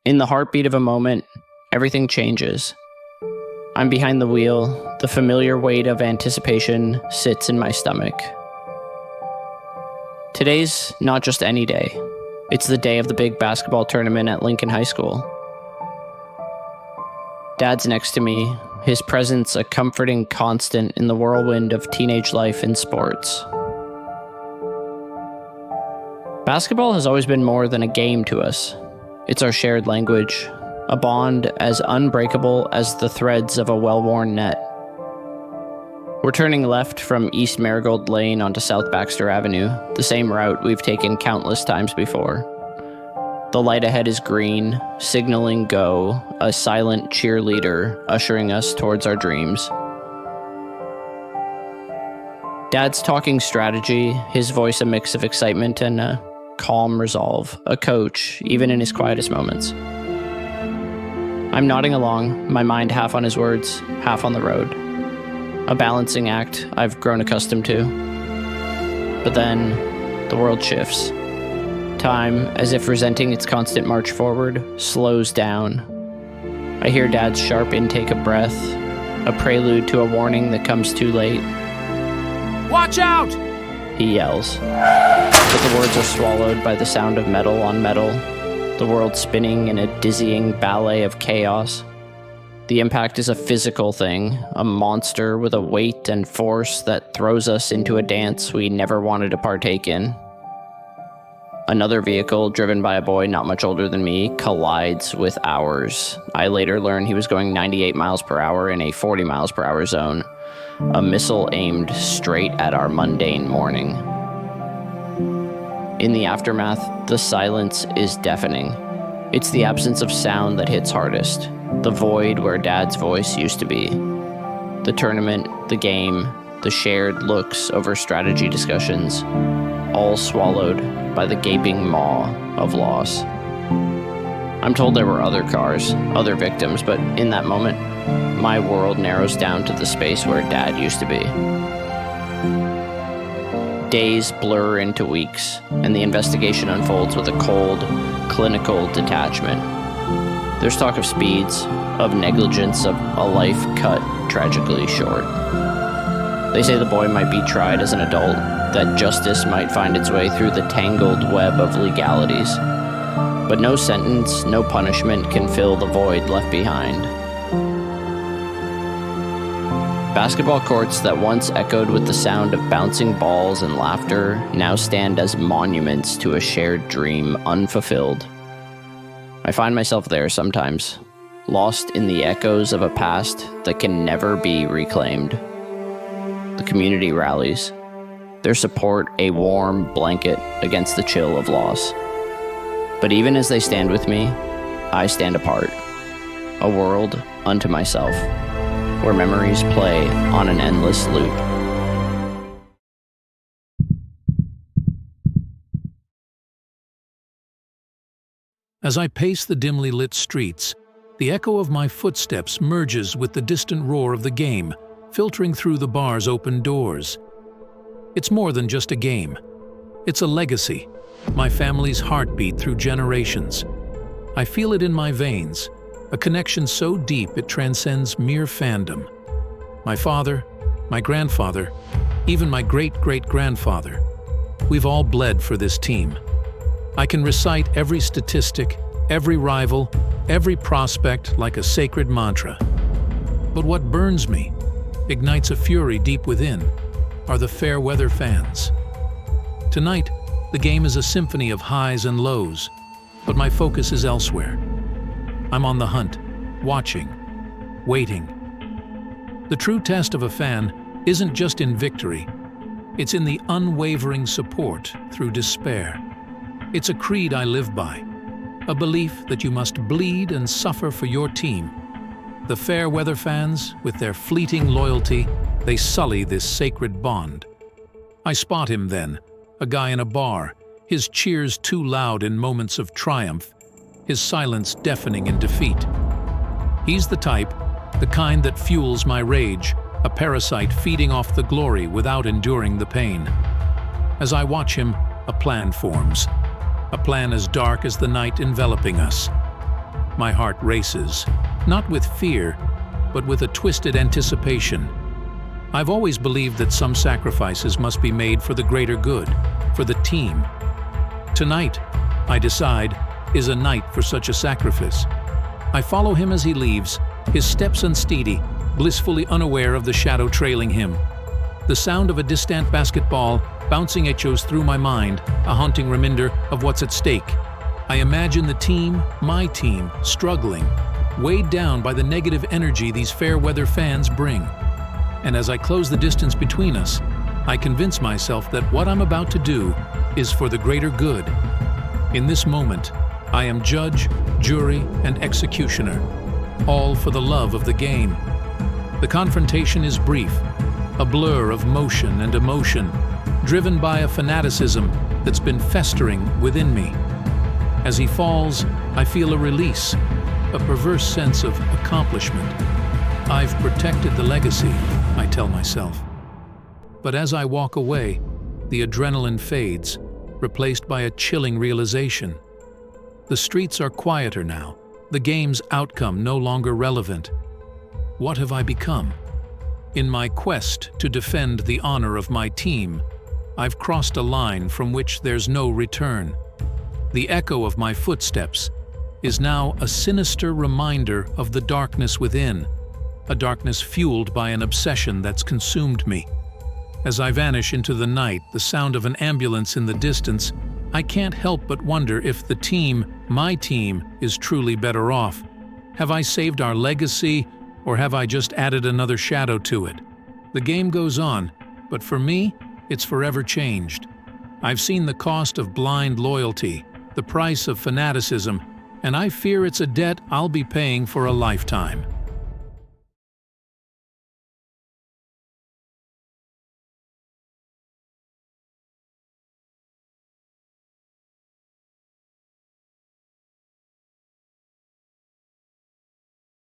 In the heartbeat of a moment, everything changes. I'm behind the wheel. The familiar weight of anticipation sits in my stomach. Today's not just any day. It's the day of the big basketball tournament at Lincoln High School. Dad's next to me, his presence a comforting constant in the whirlwind of teenage life and sports. Basketball has always been more than a game to us. It's our shared language, a bond as unbreakable as the threads of a well-worn net. We're turning left from East Marigold Lane onto South Baxter Avenue, the same route we've taken countless times before. The light ahead is green, signaling go, a silent cheerleader ushering us towards our dreams. Dad's talking strategy, his voice a mix of excitement and a calm resolve, a coach, even in his quietest moments. I'm nodding along, my mind half on his words, half on the road. A balancing act I've grown accustomed to. But then, the world shifts. Time, as if resenting its constant march forward, slows down. I hear Dad's sharp intake of breath, a prelude to a warning that comes too late. Watch out! He yells. But the words are swallowed by the sound of metal on metal, the world spinning in a dizzying ballet of chaos. The impact is a physical thing, a monster with a weight and force that throws us into a dance we never wanted to partake in. Another vehicle, driven by a boy not much older than me, collides with ours. I later learn he was going 98 miles per hour in a 40 miles per hour zone, a missile aimed straight at our mundane morning. In the aftermath, the silence is deafening. It's the absence of sound that hits hardest, the void where Dad's voice used to be. The tournament, the game, the shared looks over strategy discussions, all swallowed by the gaping maw of loss. I'm told there were other cars, other victims, but in that moment, my world narrows down to the space where Dad used to be. Days blur into weeks, and the investigation unfolds with a cold, clinical detachment. There's talk of speeds, of negligence, of a life cut tragically short. They say the boy might be tried as an adult, that justice might find its way through the tangled web of legalities. But no sentence, no punishment can fill the void left behind. Basketball courts that once echoed with the sound of bouncing balls and laughter now stand as monuments to a shared dream unfulfilled. I find myself there sometimes, lost in the echoes of a past that can never be reclaimed. The community rallies, their support a warm blanket against the chill of loss. But even as they stand with me, I stand apart, a world unto myself, where memories play on an endless loop. As I pace the dimly lit streets, the echo of my footsteps merges with the distant roar of the game, filtering through the bar's open doors. It's more than just a game. It's a legacy, my family's heartbeat through generations. I feel it in my veins, a connection so deep it transcends mere fandom. My father, my grandfather, even my great-great-grandfather, we've all bled for this team. I can recite every statistic, every rival, every prospect like a sacred mantra. But what burns me, ignites a fury deep within, are the fair weather fans. Tonight, the game is a symphony of highs and lows, but my focus is elsewhere. I'm on the hunt, watching, waiting. The true test of a fan isn't just in victory, it's in the unwavering support through despair. It's a creed I live by, a belief that you must bleed and suffer for your team. The fair weather fans, with their fleeting loyalty, they sully this sacred bond. I spot him then, a guy in a bar, his cheers too loud in moments of triumph, his silence deafening in defeat. He's the type, the kind that fuels my rage, a parasite feeding off the glory without enduring the pain. As I watch him, a plan forms. A plan as dark as the night enveloping us. my heart races, not with fear, but with a twisted anticipation. I've always believed that some sacrifices must be made for the greater good, for the team. Tonight, I decide, is a night for such a sacrifice. I follow him as he leaves, his steps unsteady, blissfully unaware of the shadow trailing him. The sound of a distant basketball bouncing echoes through my mind, a haunting reminder of what's at stake. I imagine the team, my team, struggling, weighed down by the negative energy these fair-weather fans bring. And as I close the distance between us, I convince myself that what I'm about to do is for the greater good. In this moment, I am judge, jury, and executioner, all for the love of the game. The confrontation is brief, a blur of motion and emotion, driven by a fanaticism that's been festering within me. As he falls, I feel a release, a perverse sense of accomplishment. I've protected the legacy, I tell myself. But as I walk away, the adrenaline fades, replaced by a chilling realization. The streets are quieter now, the game's outcome no longer relevant. What have I become? In my quest to defend the honor of my team, I've crossed a line from which there's no return. The echo of my footsteps is now a sinister reminder of the darkness within, a darkness fueled by an obsession that's consumed me. As I vanish into the night, the sound of an ambulance in the distance, I can't help but wonder if the team, my team, is truly better off. Have I saved our legacy, or have I just added another shadow to it? The game goes on, but for me, it's forever changed. I've seen the cost of blind loyalty, the price of fanaticism, and I fear it's a debt I'll be paying for a lifetime.